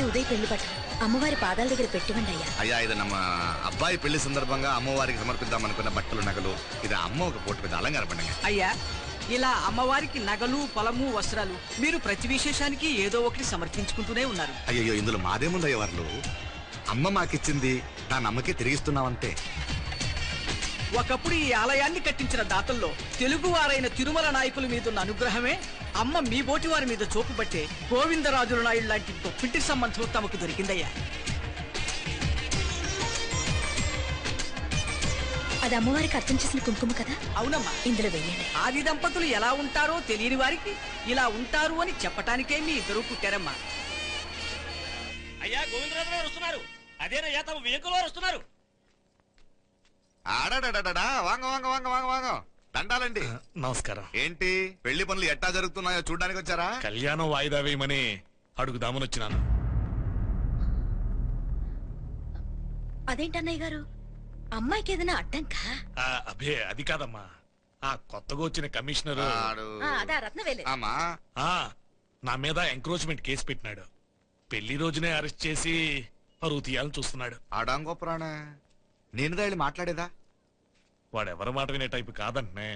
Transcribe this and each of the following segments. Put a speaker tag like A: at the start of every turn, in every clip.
A: అమ్మాయి ఉదయ్ పెళ్లి బట్టలు అమ్మవారి పాదాల దగ్గర పెట్టివండి అయ్యా.
B: అయ్యా ఇది నమ్మ అబ్బాయి పెళ్లి సందర్భంగా అమ్మవారికి సమర్పిద్దామనుకున్న బట్టలు నగలు. ఇది అమ్మ ఒక పూట మీద అలంకార పండుగ.
C: అయ్యా ఇలా అమ్మవారికి నగలు పొలము వస్త్రాలు మీరు ప్రతి విశేషానికి ఏదో ఒకటి సమర్పించుకుంటూనే ఉన్నారు.
B: అయ్యో ఇందులో మాదేముందయ్య వాళ్ళు. అమ్మ మాకిచ్చింది దాని అమ్మకే తిరిగిస్తున్నామంతే.
C: ఒకప్పుడు ఈ ఆలయాన్ని కట్టించిన దాతల్లో తెలుగువారైన తిరుమల నాయకుల మీదున్న అనుగ్రహమే అమ్మ మీ బోటి వారి మీద చూపుబట్టే గోవిందరాజుల నాయుడు లాంటి గొప్పింటి సంబంధం తమకు దొరికిందయ్యా.
A: అది అమ్మవారికి అర్థం చేసిన కుంకుమ కదా.
C: అవునమ్మా,
A: ఇందులో వెయ్యండి.
C: ఆది దంపతులు ఎలా ఉంటారో తెలియని వారికి ఇలా ఉంటారు అని చెప్పటానికే మీ ఇద్దరు పుట్టారమ్మా.
D: అయ్యా గోవిందరాజు గారు వస్తున్నారు. అదేనయ్యా తమ వెహికల్ వారు వస్తున్నారు.
B: ఆడాడా వాంగ వాంగ వాంగ వాంగ వాంగ దండాలండి.
E: నమస్కారం.
B: ఏంటి పెళ్లి పనులు ఎట్టా జరుగుతున్నాయో చూడడానికి వచ్చారా?
E: కళ్యాణం వాయిదా వేయమని అడుగుదామని వచ్చినాను.
A: అదేంటన్నయ్య గారు, అమ్మాయికి ఏదైనా అడ్డంకా?
E: అబే అది కాదమ్మా, ఆ కొత్తగా వచ్చిన కమిషనర్
A: అదా రత్నవేలే
E: నా మీద ఎంక్రోచ్మెంట్ కేసు పెట్టినాడు. పెళ్లి రోజునే అరెస్ట్ చేసి పరువు తీయాలని చూస్తున్నాడు.
B: ఆడాంగో ప్రాణ నేను వెళ్ళి మాట్లాడేదా?
E: వాడెవరి మాట వినే టైపు కాదంటే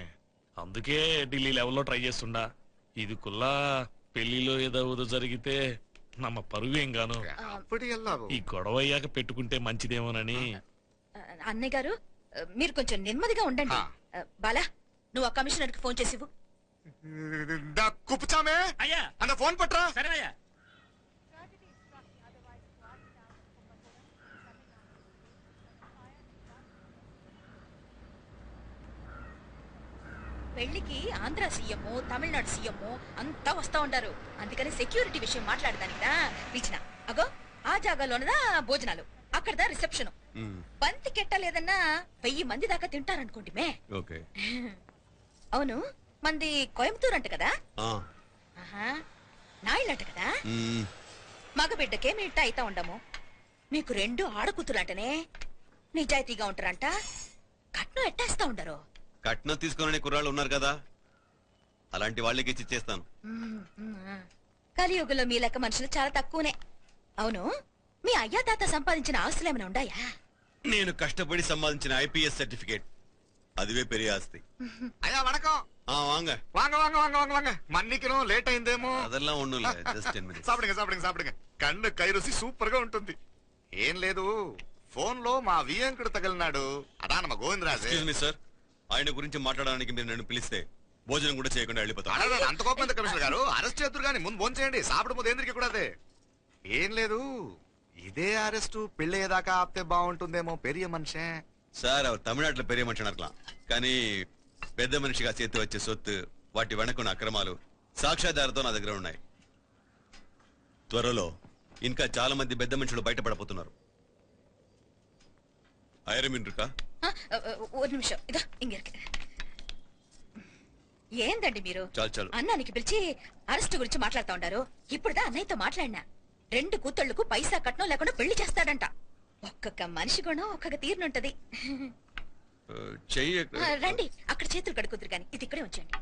E: అందుకే ఢిల్లీ లెవెల్లో ట్రై చేస్తుండా. ఇది కుల్లా పెళ్లిలో ఏదో జరిగితే నమ్మ పరువేం గాను. ఈ గొడవ అయ్యాక పెట్టుకుంటే మంచిదేమోనని.
A: అన్నయ్య గారు మీరు కొంచెం నెమ్మదిగా ఉండండి. బాలా నువ్వు ఆ కమిషనర్ కి ఫోన్ చేసివు.
B: కుప్పుచామే
D: అయ్యా
B: అన్న ఫోన్ పట్రా.
D: సరేనయ్యా.
A: పెళ్లికి ఆంధ్ర సీఎం తమిళనాడు సీఎం అంతా వస్తా ఉంటారు. అందుకని సెక్యూరిటీ విషయం మాట్లాడదానికిదా పిలిచిన. అగో ఆ జాగాలోనదా భోజనాలు, అక్కడదా రిసెప్షన్. బంతి కెట్టలేదన్నా 1000 మంది దాకా తింటారనుకోండి మే. అవును మంది కోయంబత్తూర్ అంట కదా. నాయుళ్ళంట కదా. మగబిడ్డకే మీ ఇట్ట అయితా ఉండము. మీకు 2 ఆడకూతులంటనే నిజాయితీగా ఉంటారంట. కట్నం ఎట్టేస్తా ఉండరు.
F: కట్నం తీసుకునే కుర్రాళ్ళు ఉన్నారు కదా, అలాంటి వాళ్ళకి ఇచ్చి చేస్తాను.
A: కలియుగంలో మీ లెక్క మనుషులు చాలా తక్కువనే. అవును మీ అయ్యా తాత సంపాదించిన ఆస్తులు ఏమైనా ఉన్నాయా?
F: నేను కష్టపడి సంపాదించిన ఐపీఎస్ సర్టిఫికేట్, అదివే పెరియ ఆస్తి.
B: అయ్యా వణకం.
F: వాంగ
B: వాంగ వాంగ వాంగ వాంగ వాంగ మన్నికినో లేట్ అయిందేమో.
F: అదెల్లా ఉండులే, జస్ట్ 10 minutes.
B: సాపిడుగా సాపిడుగా సాపిడుగా కన్ను కైరుసి సూపర్ గా ఉంటుంది. ఏం లేదు ఫోన్ లో మా వియంకుడు తగిలినాడు. అదా మా గోవిందరాజు.
F: ఎక్స్క్యూజ్ మీ సార్, ఆయన గురించి మాట్లాడడానికి మీరు నన్ను పిలిస్తే భోజనం కూడా చేయకుండా వెళ్ళిపోతాను.
B: అంత కోపం కమిషనర్ గారు, అరెస్ట్ చేద్దరు కానీ ముందు భోజనం చేయండి. సాపిడు ముందు ఎందుకు కూడా అదే. ఏం లేదు ఇదే అరెస్టు పెళ్ళేదాకా ఆపితే బాగుంటుందేమో. పెరియ మనిషే
F: సార్, அவர் తమిళనాడులో పెరియ మనిషి అనర్కలాం, కానీ పెద్ద మనిషిగా చేతి వచ్చే సొత్తు, వాటి వెనకున్న అక్రమాలు సాక్ష్యాధారతో నా దగ్గర ఉన్నాయి. త్వరలో ఇంకా చాలా మంది పెద్ద మనుషులు బయటపడబోతున్నారు. ఐరమిన్రుకా
A: ఒక నిమిషం ఇదా ఇంగిరికి. ఏందండి మీరు అన్నానికి పిలిచి అరెస్ట్ గురించి మాట్లాడుతూ ఉండారు. ఇప్పుడుదా అన్నయ్యతో మాట్లాడినా 2 కూతుళ్లకు పైసా కట్నం లేకుండా పెళ్లి చేస్తాడంట. ఒక్కొక్క మనిషి గుణం ఒక్కొక్క తీరునుంటది. రండి అక్కడ చేతులు కడుకుదురు కానీ ఇది ఇక్కడే ఉంచండి.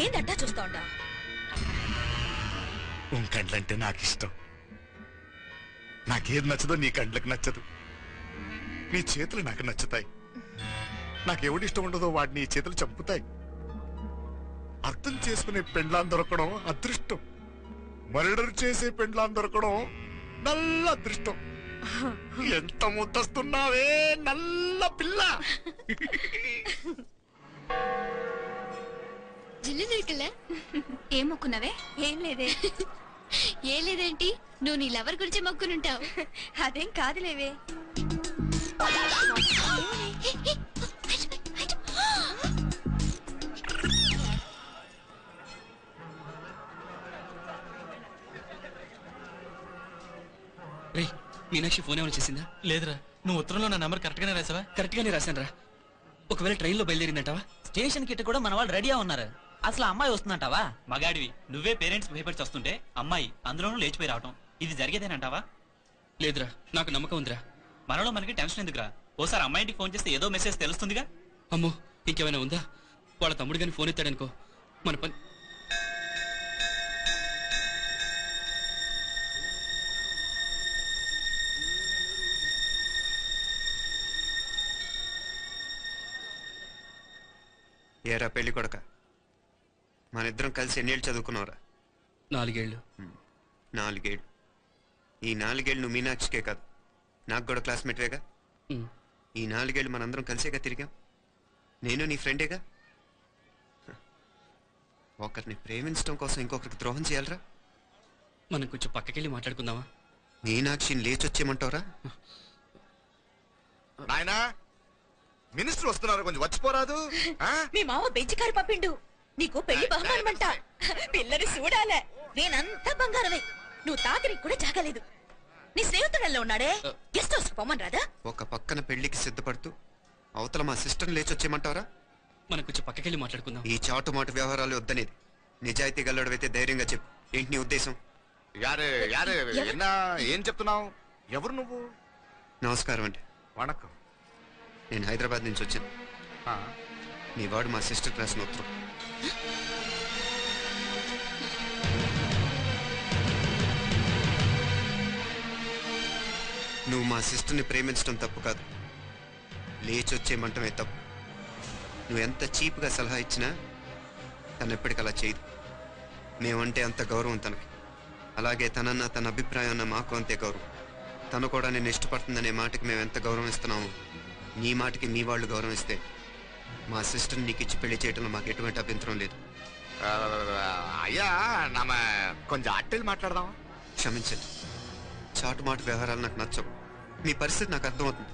A: ఏంటంటా చూస్తా ఉండా?
B: కండ్లంటే నాకు ఇష్టం. నాకేది నచ్చదో నీ కండ్లకు నచ్చదు. నీ చేతులు నాకు నచ్చుతాయి. నాకెవడి ఇష్టం ఉండదో వాడిని నీ చేతులు చంపుతాయి. అర్థం చేసుకునే పెండ్లాం దొరకడం అదృష్టం. మర్డర్ చేసే పెండ్లాం దొరకడం నల్ల అదృష్టం. ఎంత ముద్దస్తున్నావే నల్ల పిల్ల.
G: ఏం మొక్కున్నావే? ఏం లేదే. ఏం లేదేంటి? నువ్వు నీ లవర్ గురించి మొక్కునుంటావు. అదేం కాదులేవే.
H: మీనాక్షి ఫోన్ ఏమైనా చేసిందా?
I: లేదురా, నువ్వు ఉత్తరంలో నా నెంబర్ కరెక్ట్ గానే రాసావా?
H: కరెక్ట్ గానే రాశాను రా. ఒకవేళ ట్రైన్లో బయలుదేరిందంటావా?
J: స్టేషన్ కిட்ட కూడా మన వాళ్ళు రెడీగా ఉన్నారు. అసలు అమ్మాయి వస్తుందంటావా? మగాడివి నువ్వే పేరెంట్స్ భయపడి వస్తుంటే అమ్మాయి అందులోనూ లేచిపోయి రావటం ఇది జరిగేదేనంటావా?
H: లేదురా, నాకు నమ్మకం ఉందిరా.
J: మనలో మనకి టెన్షన్ ఎందుకురా? ఓసారి అమ్మాయికి ఫోన్ చేస్తే ఏదో మెసేజ్ తెలుస్తుందిగా.
H: అమ్మో, ఇంకేమైనా ఉందా? వాళ్ళ తమ్ముడు గాని ఫోన్ ఎత్తాడనుకో, మన పని.
K: ఏరా పెళ్లి కొడక, మన ఇద్దరం కలిసి ఎన్నేళ్ళు చదువుకున్నావురా?
H: 4 ఏళ్ళు.
K: 4 ఏళ్ళు. ఈ 4 ఏళ్ళు నువ్వు మీనాక్షికే కాదు, నాకు కూడా క్లాస్మేట్వేగా. ఈ 4 ఏళ్ళు మనందరం కలిసేగా తిరిగాం. నేను నీ ఫ్రెండేగా. ఒకరిని ప్రేమించడం కోసం ఇంకొకరికి ద్రోహం చేయాలరా?
H: మనం కొంచెం పక్కకెళ్ళి మాట్లాడుకుందామా?
K: మీనాక్షిని లేచొచ్చేయమంటావురా?
B: నాయనా, మినిస్టర్ వస్తున్నారు, కొంచెం వచ్చిపోరాదు.
A: మీ మామ బెంచి కారు పంపిండు. నీకు పెళ్లి బహుమానమంట. పిల్లని చూడాలే. నేనంతా బంగారమే. నువ్వు తాకరికి కూడా జాగలేదు. నీ స్నేహితుడల్లో ఉన్నాడే, గెస్ట్ హౌస్ పొమ్మని రాదా?
K: ఒక పక్కన పెళ్లికి సిద్ధపడుతూ అవతల మా సిస్టర్ని లేచొచ్చేయమంటావరా?
H: మనం కొంచెం పక్కకెళ్ళి మాట్లాడుకుందాం.
K: ఈ చాటుమాటు వ్యవహారాలు వద్దనేది. నిజాయితీ గల్లడవైతే ధైర్యంగా చెప్పు. ఏంటి నీ ఉద్దేశం?
B: యారే యారే, ఏం చెప్తున్నావు? ఎవరు నువ్వు?
K: నమస్కారం అండి.
B: వణకం.
K: నేను హైదరాబాద్ నుంచి వచ్చాను. నీ వాడు మా సిస్టర్ రాసిన ఉత్తరం. నువ్వు మా సిస్టర్ని ప్రేమించడం తప్పు కాదు, లేచొచ్చేయమంటమే తప్పు. నువ్వు ఎంత చీప్గా సలహా ఇచ్చినా తను ఎప్పటికీ అలా చేయదు. మేమంటే అంత గౌరవం తనకి, అలాగే తనన్న తన అభిప్రాయం మాకు అంతే గౌరవం. తను కూడా నేను ఇష్టపడుతుందనే మాటకి మేము ఎంత గౌరవం ఇస్తున్నామో నీ మాటకి మీ వాళ్ళు గౌరవిస్తే మా సిస్టర్ని నీకు ఇచ్చి పెళ్లి చేయడంలో మాకు ఎటువంటి అభ్యంతరం లేదు.
B: అయ్యా, కొంచెం అట్టెలు మాట్లాడదామా?
K: క్షమించండి, చాటుమాటు వ్యవహారాలు నాకు నచ్చవు. మీ పరిస్థితి నాకు అర్థమవుతుంది.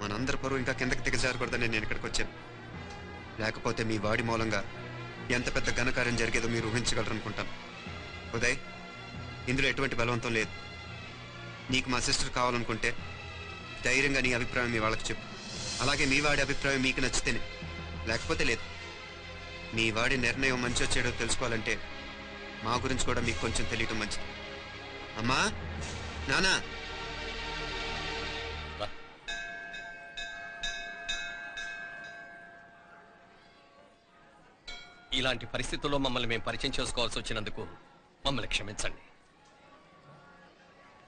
K: మనందరి పరువు ఇంకా కిందకి దిగజారకూడదని నేను ఇక్కడికి వచ్చాను. లేకపోతే మీ వాడి మూలంగా ఎంత పెద్ద ఘనకార్యం జరిగేదో మీరు ఊహించగలరనుకుంటాను. ఉదయ్, ఇందులో ఎటువంటి బలవంతం లేదు. నీకు మా సిస్టర్ కావాలనుకుంటే ధైర్యంగా నీ అభిప్రాయం మీ వాళ్ళకి చెప్పు. అలాగే మీ వాడి అభిప్రాయం మీకు నచ్చితేనే, లేకపోతే లేదు. మీ వాడి నిర్ణయం మంచో చెడో తెలుసుకోవాలంటే మా గురించి కూడా మీకు కొంచెం తెలియటం మంచిది. అమ్మా, నానా.
L: ఇలాంటి పరిస్థితుల్లో మమ్మల్ని మేము పరిచయం చేసుకోవాల్సి వచ్చినందుకు మమ్మల్ని క్షమించండి.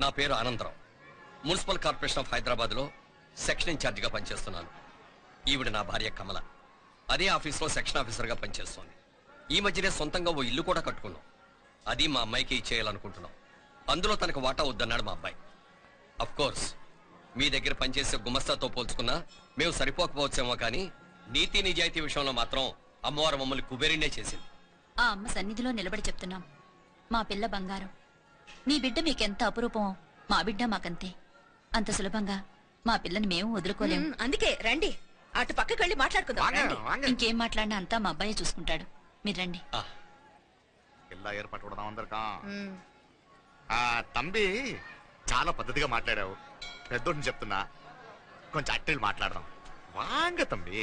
L: నా పేరు ఆనందరావు. మున్సిపల్ కార్పొరేషన్ ఆఫ్ హైదరాబాద్లో సెక్షన్ ఇన్ఛార్జిగా పనిచేస్తున్నాను. ఈవిడ నా భార్య కమల. అదే ఆఫీస్లో సెక్షన్ ఆఫీసర్గా పనిచేస్తోంది. ఈ మధ్యనే సొంతంగా ఓ ఇల్లు కూడా కట్టుకున్నాం. అది మా అమ్మాయికి ఇచ్చేయాలనుకుంటున్నాం. అందులో తనకు వాటా వద్దన్నాడు మా అబ్బాయి. అఫ్ కోర్స్ మీ దగ్గర పనిచేసే గుమస్తాతో పోల్చుకున్నా మేము సరిపోకపోవచ్చేమో, కానీ నీతి నిజాయితీ విషయంలో మాత్రం అమ్మవారు మమ్మల్ని కుబేరినే చేసింది.
M: ఆ అమ్మ సన్నిధిలో నిలబడి చెప్తున్నాం, మా పిల్ల బంగారం. మీ బిడ్డ మీకెంత అపురూపమో మా బిడ్డ మాకంతే. అంత సులభంగా మా పిల్లని మేము వదులుకోలేము.
A: అందుకే రండి, అటు పక్కకి వెళ్ళి మాట్లాడుకుందాం.
M: ఇంకేం మాట్లాడినా అంతా మా అబ్బాయి చూసుకుంటాడు. మీరు రండి.
B: ఎలా ఏర్పాటు కొడదాం అందరికా. తంబి, చాలా పద్ధతిగా మాట్లాడావు. పెద్దోడిని చెప్తున్నా, కొంచెం అట్టెలు మాట్లాడదాం. వాంగ తంబి.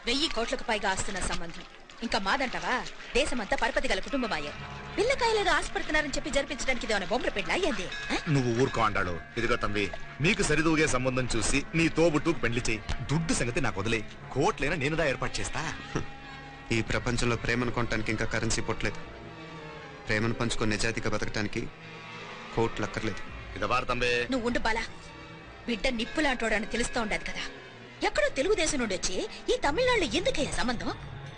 A: 1000 కోట్లకు పైగా ఆస్తున్న సంబంధం ఇంకా మాదంటావా? దేశమంతా పరపతి గల కుటుంబమాయే. పిల్లకాయలేదో ఆశపడుతున్నారని చెప్పి జరిపించడానికి ఇదేమన్నా బొమ్మల పెళ్ళి అయ్యింది.
B: నువ్వు ఊరుకో అంటాడు. ఇదిగో తంబి, నీకు సరిదూగే సంబంధం చూసి నీ తోబుట్టుకు పెళ్లి చేయి. దుడ్డు సంగతి నాకు వదిలే. కోట్లైనా నేనుదా ఏర్పాటు చేస్తా.
K: ఈ ప్రపంచంలో ప్రేమను కొనటానికి ఇంకా కరెన్సీ పుట్టలేదు. ప్రేమను పంచుకొని నిజాయితీగా బతకటానికి కోట్లు అక్కర్లేదు.
B: ఇదబారు తంబే.
A: నువ్వు ఉండు బాలా. బిడ్డ నిప్పులాంటోడని తెలుస్తూ ఉండదు కదా. ఎక్కడో తెలుగుదేశం నుండి వచ్చి ఈ తమిళనాడులో ఎందుకయ్యా సంబంధం?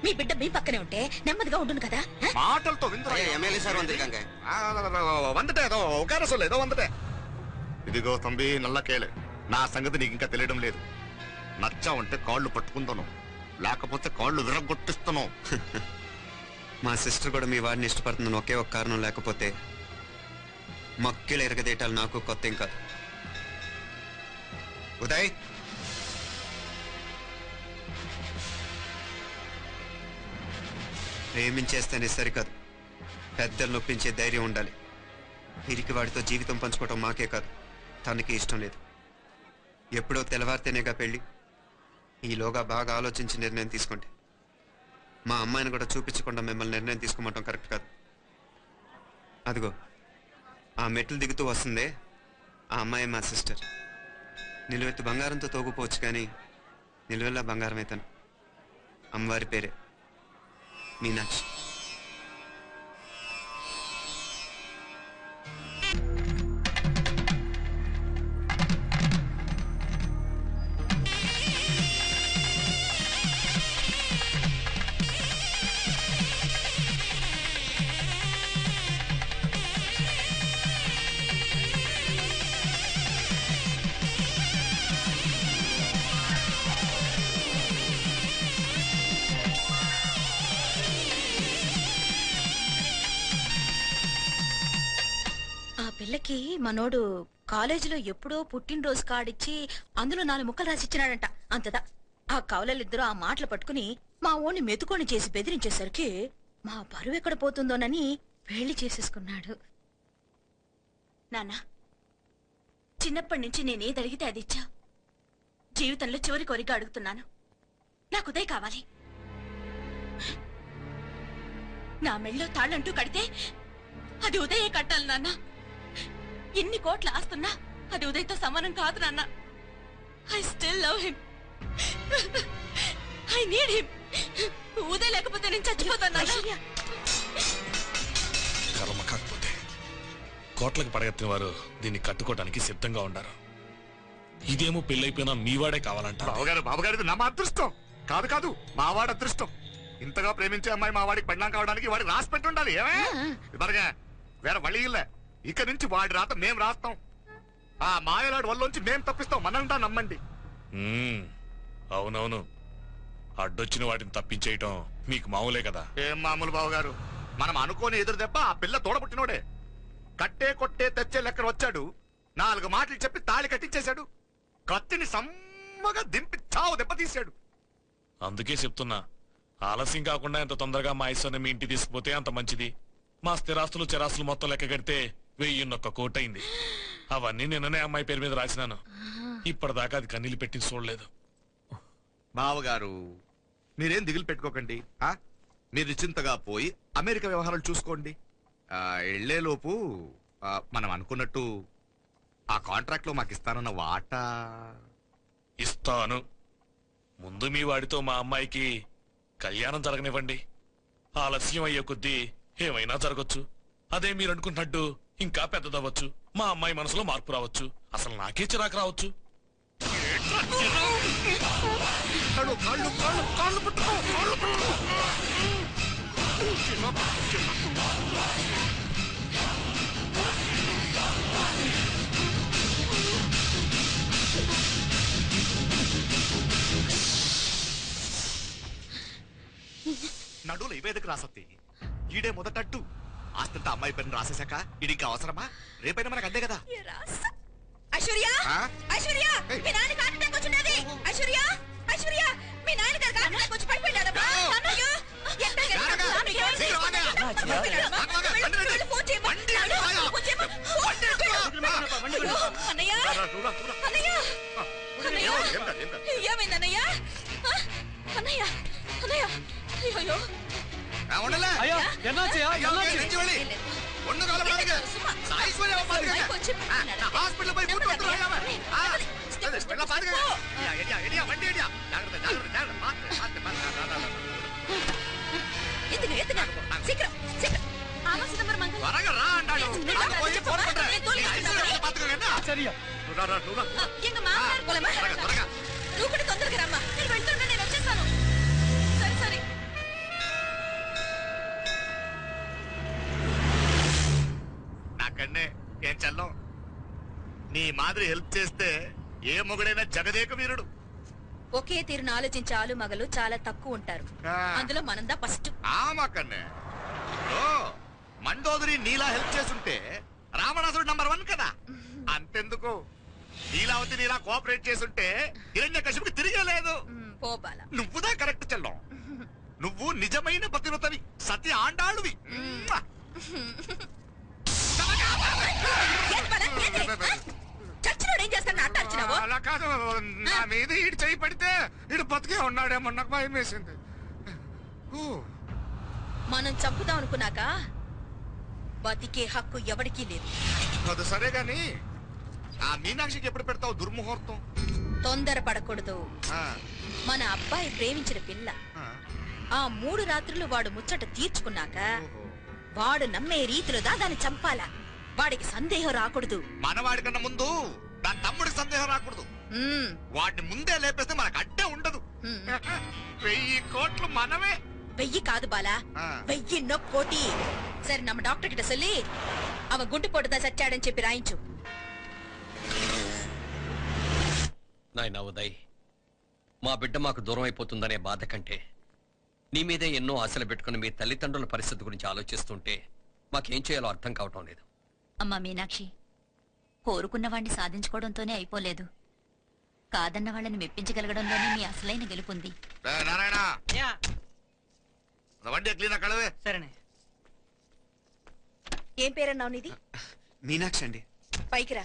A: మీ బిడ్డ మీ పక్కనే ఉంటే నెమ్మదిగా ఉండును కదా.
B: మాటలతో ఇదిగో తంబి, నల్ల కేళే. నా సంగతి నీకు ఇంకా తెలియడం లేదు. నచ్చా ఉంటే కాళ్ళు పట్టుకుంటాను, లేకపోతే కాళ్ళు విరగొట్టిస్తాను.
K: మా సిస్టర్ కూడా మీ వాడిని ఇష్టపడుతుందని ఒకే ఒక కారణం లేకపోతే మక్కిలు ఎరగదేటాలు నాకు కొత్త ఏం కాదు. ఉదయ్, ప్రేమించేస్తేనే సరికాదు, పెద్దలు నొప్పించే ధైర్యం ఉండాలి. వీరికి వాడితో జీవితం పంచుకోవటం మాకే కాదు తనకి ఇష్టం లేదు. ఎప్పుడో తెల్లవారితేనేగా పెళ్ళి. ఈలోగా బాగా ఆలోచించి నిర్ణయం తీసుకోండి. మా అమ్మాయిని కూడా చూపించకుండా మిమ్మల్ని నిర్ణయం తీసుకోమంటాం కరెక్ట్ కాదు. అదిగో ఆ మెట్లు దిగుతూ వస్తుందే ఆ అమ్మాయి మా సిస్టర్. నిలువెత్తు బంగారంతో తోగుపోవచ్చు కానీ నిలువెల్లా బంగారం అవుతాను. అమ్మవారి పేరే మీనాక్షి.
A: పిల్లకి మనోడు కాలేజీలో ఎప్పుడో పుట్టినరోజు కార్డిచ్చి అందులో 4 ముక్కలు రాసిచ్చినాడంట. అంతదా ఆ కవలలిద్దరూ ఆ మాటలు పట్టుకుని మా ఓణ్ణి మెతుకొని చేసి బెదిరించేసరికి మా పరువు ఎక్కడ పోతుందోనని పెళ్లి చేసేసుకున్నాడు. నాన్నా, చిన్నప్పటి నుంచి నేనేది అడిగితే అది ఇచ్చా. జీవితంలో చివరి కోరిక అడుగుతున్నాను, నాకు ఉదయ్ కావాలి. నా మెళ్ళో తాళ్ళంటూ కడితే అది ఉదయే కట్టాలి నాన్న. ఎన్ని కోట్ల ఆస్తున్నా అది ఉదయ్తో సమానం కాదు నాన్న. I still love him. I need him. Uday లేకపోతే నేను చచ్చిపోతాను నాన్న.
E: కర్మ కాకపోతే కోట్లకు పడగెత్తిన వారు దీన్ని కట్టుకోవడానికి సిద్ధంగా ఉన్నారు. ఇదేమో పెళ్ళైపోయినా మీవాడే కావాలంట.
B: బాబుగారు నా అదృష్టం కాదు కాదు మావాడి అదృష్టం. ఇంతగా ప్రేమించే అమ్మాయి మా వాడికి పెళ్ళాం కావడానికి వాడికి రాసి పెట్టి ఉండాలి. ఏమే ఇదిగా వేరే వళ్ళీ ఇక నుంచి వాడి రాత మేం రాస్తాం. ఆ మాయలాడి వల్లోంచి మేం తప్పిస్తాం. మనంతా నమ్మండి.
E: అవునవును, అడ్డొచ్చిన వాటిని తప్పించేయటం మీకు మామూలే కదా.
B: ఏం మామూలు బావగారు, మనం అనుకోని ఎదురు దెబ్బ ఆ పిల్ల తోడబుట్టినోడే. కట్టే కొట్టే తెచ్చే లెక్కన వచ్చాడు. 4 మాటలు చెప్పి తాళి కట్టించేశాడు. కత్తిని సమ్మగా దింపి చావు దెబ్బ తీశాడు.
E: అందుకే చెప్తున్నా, ఆలస్యం కాకుండా ఎంత తొందరగా మా ఐశ్వర్యం మీ ఇంటికి తీసుకుపోతే అంత మంచిది. మా స్థిరాస్తులు చిరాస్తులు మొత్తం లెక్క కడితే 1001 కోటైంది. అవన్నీ నిన్ననే అమ్మాయి పేరు మీద రాసినాను. ఇప్పటిదాకా అది కన్నీళ్ళు పెట్టి చూడలేదు.
B: బావగారు మీరేం దిగులు పెట్టుకోకండి. మీరు నిశ్చింతగా పోయి అమెరికా వ్యవహారాలు చూసుకోండి. వెళ్లేలోపు మనం అనుకున్నట్టు ఆ కాంట్రాక్ట్ లో మాకు ఇస్తానన్న వాటా
E: ఇస్తాను. ముందు మీ వాడితో మా అమ్మాయికి కళ్యాణం జరగనివ్వండి. ఆలస్యం అయ్యే కొద్దీ ఏమైనా జరగచ్చు. అదే మీరు అనుకుంటున్నట్టు ఇంకా పెద్దదవ్వచ్చు. మా అమ్మాయి మనసులో మార్పు రావచ్చు. అసలు నాకే చిరాకు రావచ్చు.
B: నడువులు ఇవేదకు రాసత్తి. ఈడే మొదటట్టు ఆస్తంతా అమ్మాయి పేరుని రాసేశాక ఇది ఇంకా అవసరమా? రేపైనా మనకు అంతే కదా.
A: ఐశ్వర్య, ఐశ్వర్య, మీ నాన్న హార్ట్ అటాక్ వచ్చినది. ఐశ్వర్య, ఐశ్వర్య, మీ నాన్న గారు హార్ట్ అటాక్ వచ్చి పడిపోయాడమ్మా. నాన్నయ్య, ఏమైందన్నయ్య? అన్నయ్య, అన్నయ్య, అయ్యో
C: ஐயா என்னாச்சு
B: ஒண்ணு கவலைப்படாதீங்க. ஐஸ்வர்யா பாருங்க. ஹாஸ்பிடல்ல போய் கூட்டி வந்துறாங்க. எல்லாம் பாருங்க. எடியா வண்டி எடியா. ஜாகிரதை ஜாகிரதை ஜாகிரதை. பாத்து.
A: எத்துங்க சீக்கிரம் சீக்கிரம். ஆமா சிதம்பரம் மங்கல்.
B: வரங்க ராண்டாளோ. நான் போய் போன் பண்றேன். ஐஸ்வர்யா பாத்துக்கங்க என்ன?
C: சரியா.
B: நூரா.
A: எங்க மாமனார் போலமா?
B: வரங்க.
A: నువ్వు కూడా తొందరగా రమ్మా. నేను వెళ్తుంటే నేను వచ్చేస్తాను. సరే.
B: నాకన్నే ఏం చల్లం. నీ మాదిరి హెల్ప్ చేస్తే ఏ మొగుడైనా జగదేక వీరుడు.
A: ఒకే తీరును ఆలోచించే ఆలు మగలు చాలా తక్కువ ఉంటారు. అందులో మనందా ఫస్ట్.
B: ఆమాకన్నే మండోదరి నీలా హెల్ప్ చేస్తుంటే రావణాసుడు నంబర్ 1 కదా. అంతెందుకు నీలావతి నీలా కోఆపరేట్ చేస్తుంటే హిరణ్యకశిపుకి తిరిగేలేదు. నువ్వుదా కరెక్ట్ చెల్లం. నువ్వు నిజమైన పతివ్రతవి, సత్య ఆండాళ్ళువి. కాదు నా మీద ఈడు చేయి పడితే ఈడు బతికే ఉన్నాడేమో నాకు భయం వేసింది.
A: మనం చంపుదాం అనుకున్నాక బతికే హక్కు ఎవరికీ లేదు.
B: అది సరే గాని ఆ మీనాక్షికి ఎప్పుడు పెడతావు దుర్ముహూర్తం?
A: తొందర పడకూడదు. మన అబ్బాయి ప్రేమించిన పిల్ల ఆ 3 రాత్రులు వాడు ముచ్చట తీర్చుకున్నాక వాడు నమ్మే రీతిలో దాన్ని చంపాలా. వాడికి సందేహం రాకూడదు.
B: మనవాడి కన్నా ముందు దాని తమ్ముడికి సందేహం రాకూడదు. వాడిని ముందే లేపేస్తే మనకు అడ్డే ఉండదు. 1000 కోట్లు మనమే.
A: 1000 కాదు బాలా, 1000 కోటి. సరే நம்ம డాక్టర్ கிட்ட சொல்லி அவன் గుంటు పోటుదా చచ్చాడని చెప్పి రాయించు.
L: నాయనా ఉదయ్, మా బిడ్డ మాకు దూరం అయిపోతుందనే బాధ కంటే నీ మీదే ఎన్నో ఆశలు పెట్టుకుని మీ తల్లిదండ్రుల పరిస్థితి గురించి ఆలోచిస్తుంటే మాకేం చేయాలో అర్థం కావటం లేదు.
M: అమ్మా మీనాక్షి, కోరుకున్న వాణ్ణి సాధించుకోవడంతోనే అయిపోలేదు. కాదన్న వాళ్ళని మెప్పించగలగడంలోనే మీ అసలైన గెలుపుంది.
C: సరేనే.
A: ఏం పేరన్నావు నీది?
K: మీనాక్షి అండి.
A: పైకి రా.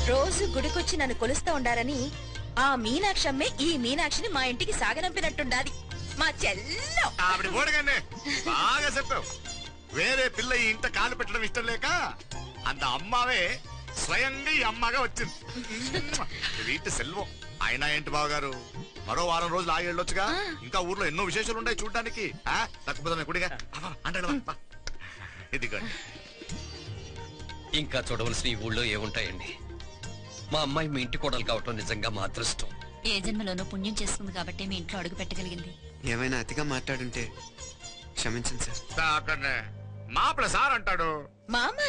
A: రోజు గుడికొచ్చి నన్ను కొలుస్తా ఉండారని ఆ మీనాక్షమ్మే ఈ మీనాక్షిని మా ఇంటికి సాగనంపినట్టుండాది. మా చెల్లో
B: ఆవిడ పోడగానే బాగా చెప్పావు. వేరే పిల్ల ఈ ఇంట కాలు పెట్టడం ఇష్టం లేక అంత అమ్మావే స్వయంగా ఈ అమ్మగా వచ్చింది. వీటి సెల్వం. అయినా ఏంటి బావగారు, మరో వారం రోజులు ఆగి వెళ్ళొచ్చుగా. ఇంకా ఊర్లో ఎన్నో విశేషాలు ఉన్నాయి చూడడానికి. తక్కువ కుడిగా అంటే ఇదిగోండి.
L: ఇంకా చూడవలసిన ఈ ఊళ్ళో ఏముంటాయండి? మా అమ్మాయి మీ ఇంటి కోడలు కావటం నిజంగా మా అదృష్టం.
M: ఏ జన్మలోనూ పుణ్యం చేసుకుంది కాబట్టి మీ ఇంట్లో అడుగు పెట్టగలిగింది.
K: ఏమైనా అతిగా మాట్లాడుంటే క్షమించండి సార్.
B: మాపల సార్ అంటాడు.
A: మామ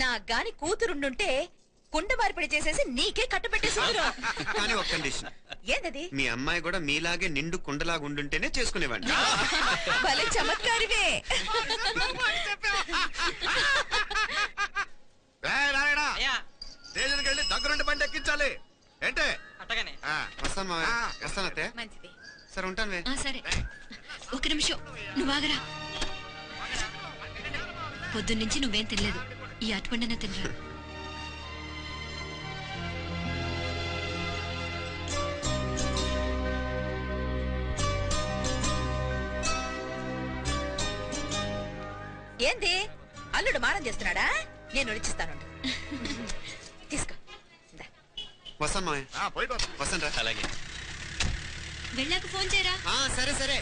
A: నా గాని కూతురుండుంటే కుండ మార్పిడి చేసేసి నీకే కట్టు పెట్టేసి.
K: కానీ ఒక కండిషన్.
A: ఏంటది?
K: మీ అమ్మాయి కూడా మీలాగే నిండు కుండలాగా ఉండుంటేనే చేసుకునేవాడిని.
A: భలే చమత్కారివే.
B: స్టేషన్కి వెళ్ళి దగ్గరుండి బండి ఎక్కించాలి. ఏంటే?
K: వస్తాను మావయ్య. వస్తాను అత్తయ్య.
A: మంచిది.
K: సరే ఉంటాను.
G: సరే, ఒక నిమిషం నువ్వు ఆగరా. పొద్దున్నుంచి నువ్వేం తినలేదు. ఈ అటుపండిన తినరా.
A: ఏంది అల్లుడు మారం చేస్తున్నాడా? నేను రుచిస్తాను. తీసుకో.
K: వస్తాను మావయ్య. వస్తాను రా.
L: అలాగే.
G: వెళ్ళాక ఫోన్ చేయరా.
K: సరే సరే.